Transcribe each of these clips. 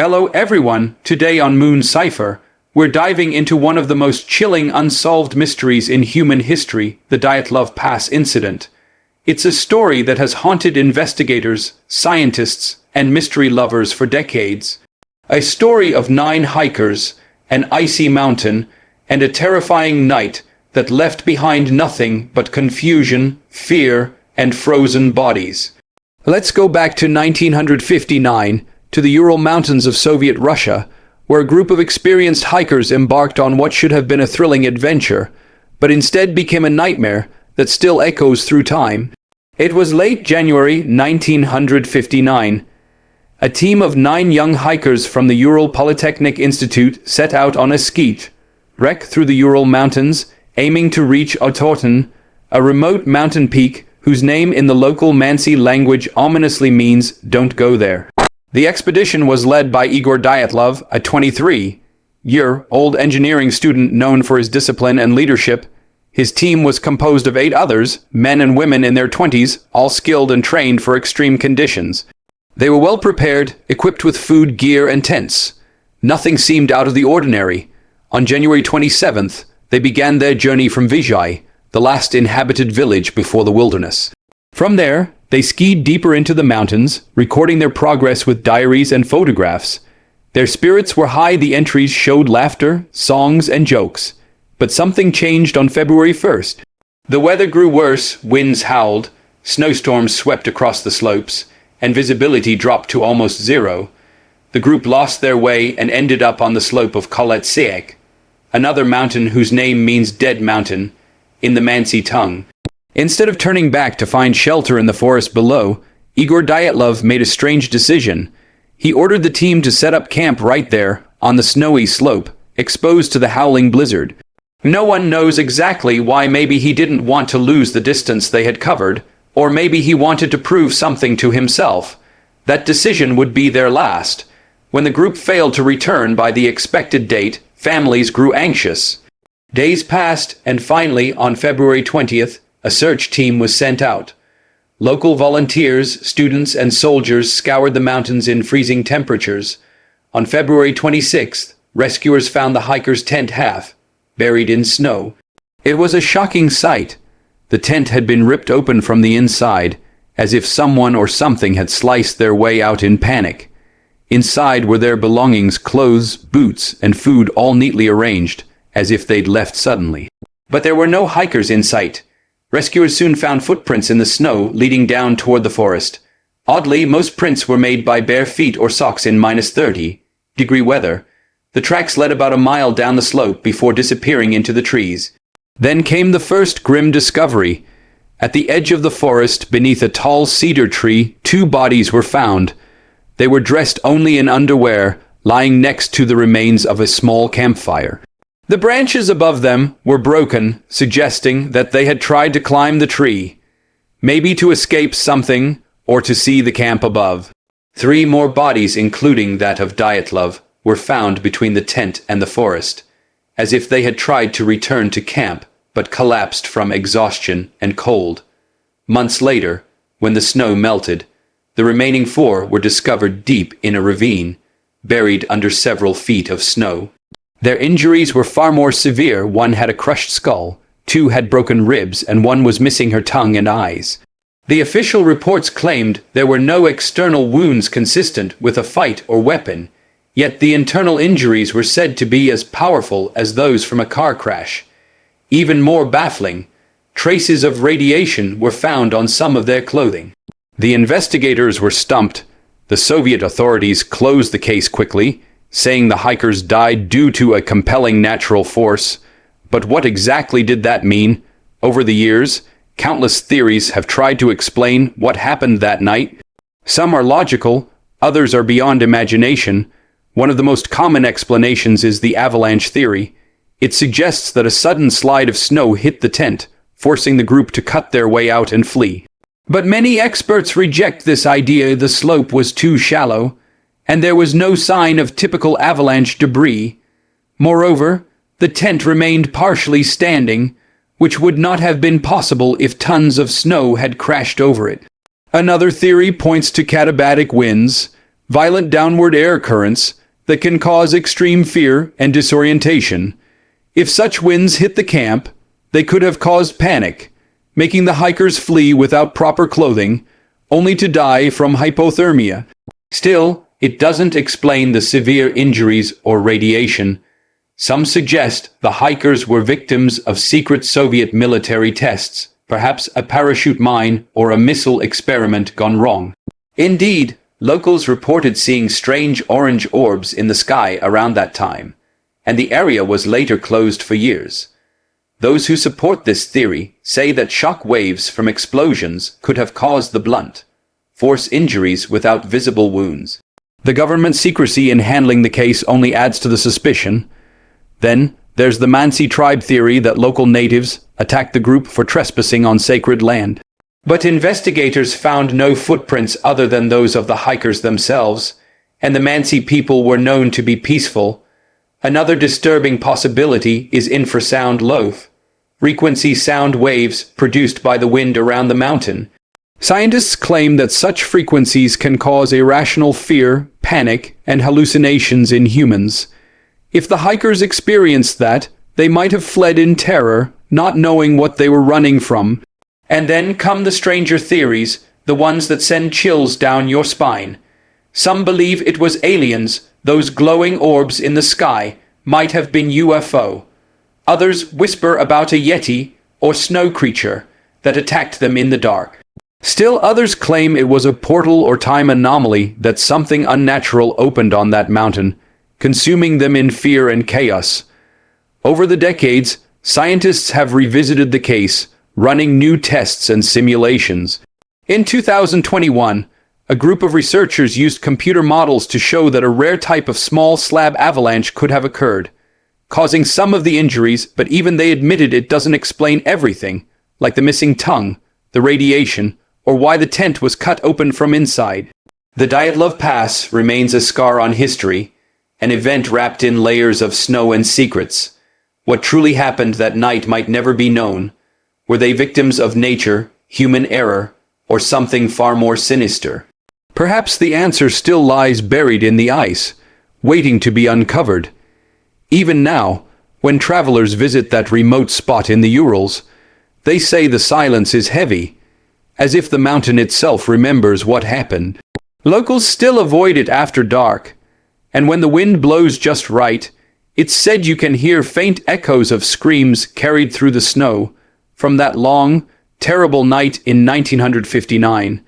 Hello everyone, today on Moon Cipher, we're diving into one of the most chilling unsolved mysteries in human history, the Dyatlov Pass Incident. It's a story that has haunted investigators, scientists, and mystery lovers for decades. A story of 9 hikers, an icy mountain, and a terrifying night that left behind nothing but confusion, fear, and frozen bodies. Let's go back to 1959, to the Ural Mountains of Soviet Russia, where a group of experienced hikers embarked on what should have been a thrilling adventure, but instead became a nightmare that still echoes through time. It was late January 1959. A team of 9 young hikers from the Ural Polytechnic Institute set out on a skeet trek through the Ural Mountains, aiming to reach Otorten, a remote mountain peak whose name in the local Mansi language ominously means "don't go there." The expedition was led by Igor Dyatlov, a 23-year-old engineering student known for his discipline and leadership. His team was composed of 8 others, men and women in their 20s, all skilled and trained for extreme conditions. They were well prepared, equipped with food, gear, and tents. Nothing seemed out of the ordinary. On January 27th, they began their journey from Vizhai, the last inhabited village before the wilderness. From there, they skied deeper into the mountains, recording their progress with diaries and photographs. Their spirits were high. The entries showed laughter, songs, and jokes. But something changed on February 1st. The weather grew worse, winds howled, snowstorms swept across the slopes, and visibility dropped to almost zero. The group lost their way and ended up on the slope of Koletsek, another mountain whose name means dead mountain in the Mansi tongue. Instead of turning back to find shelter in the forest below, Igor Dyatlov made a strange decision. He ordered the team to set up camp right there, on the snowy slope, exposed to the howling blizzard. No one knows exactly why. Maybe he didn't want to lose the distance they had covered, or maybe he wanted to prove something to himself. That decision would be their last. When the group failed to return by the expected date, families grew anxious. Days passed, and finally, on February 20th, a search team was sent out. Local volunteers, students, and soldiers scoured the mountains in freezing temperatures. On February 26th, rescuers found the hikers' tent half buried in snow. It was a shocking sight. The tent had been ripped open from the inside, as if someone or something had sliced their way out in panic. Inside were their belongings, clothes, boots, and food, all neatly arranged, as if they'd left suddenly. But there were no hikers in sight. Rescuers soon found footprints in the snow leading down toward the forest. Oddly, most prints were made by bare feet or socks in -30-degree weather. The tracks led about a mile down the slope before disappearing into the trees. Then came the first grim discovery. At the edge of the forest, beneath a tall cedar tree, 2 bodies were found. They were dressed only in underwear, lying next to the remains of a small campfire. The branches above them were broken, suggesting that they had tried to climb the tree, maybe to escape something or to see the camp above. 3 more bodies, including that of Dyatlov, were found between the tent and the forest, as if they had tried to return to camp but collapsed from exhaustion and cold. Months later, when the snow melted, the remaining 4 were discovered deep in a ravine, buried under several feet of snow. Their injuries were far more severe. 1 had a crushed skull, 2 had broken ribs, and 1 was missing her tongue and eyes. The official reports claimed there were no external wounds consistent with a fight or weapon, yet the internal injuries were said to be as powerful as those from a car crash. Even more baffling, traces of radiation were found on some of their clothing. The investigators were stumped. The Soviet authorities closed the case quickly, saying the hikers died due to a compelling natural force. But what exactly did that mean? Over the years, countless theories have tried to explain what happened that night. Some are logical, others are beyond imagination. One of the most common explanations is the avalanche theory. It suggests that a sudden slide of snow hit the tent, forcing the group to cut their way out and flee. But many experts reject this idea. The slope was too shallow, and there was no sign of typical avalanche debris. Moreover, the tent remained partially standing, which would not have been possible if tons of snow had crashed over it. Another theory points to katabatic winds. violent downward air currents that can cause extreme fear and disorientation. If such winds hit the camp, they could have caused panic, making the hikers flee without proper clothing, only to die from hypothermia. Still, it doesn't explain the severe injuries or radiation. Some suggest the hikers were victims of secret Soviet military tests, perhaps a parachute mine or a missile experiment gone wrong. Indeed, locals reported seeing strange orange orbs in the sky around that time, and the area was later closed for years. Those who support this theory say that shock waves from explosions could have caused the blunt force injuries without visible wounds. The government's secrecy in handling the case only adds to the suspicion. Then, there's the Mansi tribe theory that local natives attacked the group for trespassing on sacred land. But investigators found no footprints other than those of the hikers themselves, and the Mansi people were known to be peaceful. Another disturbing possibility is infrasound low-frequency sound waves produced by the wind around the mountain. Scientists claim that such frequencies can cause irrational fear, panic, and hallucinations in humans. If the hikers experienced that, they might have fled in terror, not knowing what they were running from. And then come the stranger theories, the ones that send chills down your spine. Some believe it was aliens, those glowing orbs in the sky might have been UFO. Others whisper about a yeti or snow creature that attacked them in the dark. Still others claim it was a portal or time anomaly, that something unnatural opened on that mountain, consuming them in fear and chaos. Over the decades, scientists have revisited the case, running new tests and simulations. In 2021, a group of researchers used computer models to show that a rare type of small slab avalanche could have occurred, causing some of the injuries, but even they admitted it doesn't explain everything, like the missing tongue, the radiation, or why the tent was cut open from inside. The Dyatlov Pass remains a scar on history, an event wrapped in layers of snow and secrets. What truly happened that night might never be known. Were they victims of nature, human error, or something far more sinister? Perhaps the answer still lies buried in the ice, waiting to be uncovered. Even now, when travelers visit that remote spot in the Urals, they say the silence is heavy, as if the mountain itself remembers what happened. Locals still avoid it after dark, and when the wind blows just right, it's said you can hear faint echoes of screams carried through the snow from that long, terrible night in 1959.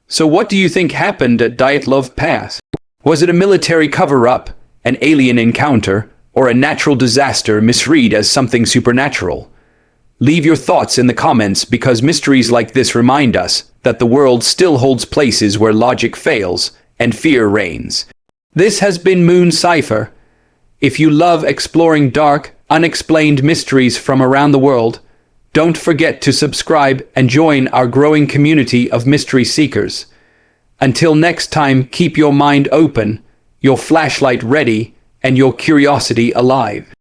So what do you think happened at Dyatlov Pass? Was it a military cover-up, an alien encounter, or a natural disaster misread as something supernatural? Leave your thoughts in the comments, because mysteries like this remind us that the world still holds places where logic fails and fear reigns. This has been Moon Cipher. If you love exploring dark, unexplained mysteries from around the world, don't forget to subscribe and join our growing community of mystery seekers. Until next time, keep your mind open, your flashlight ready, and your curiosity alive.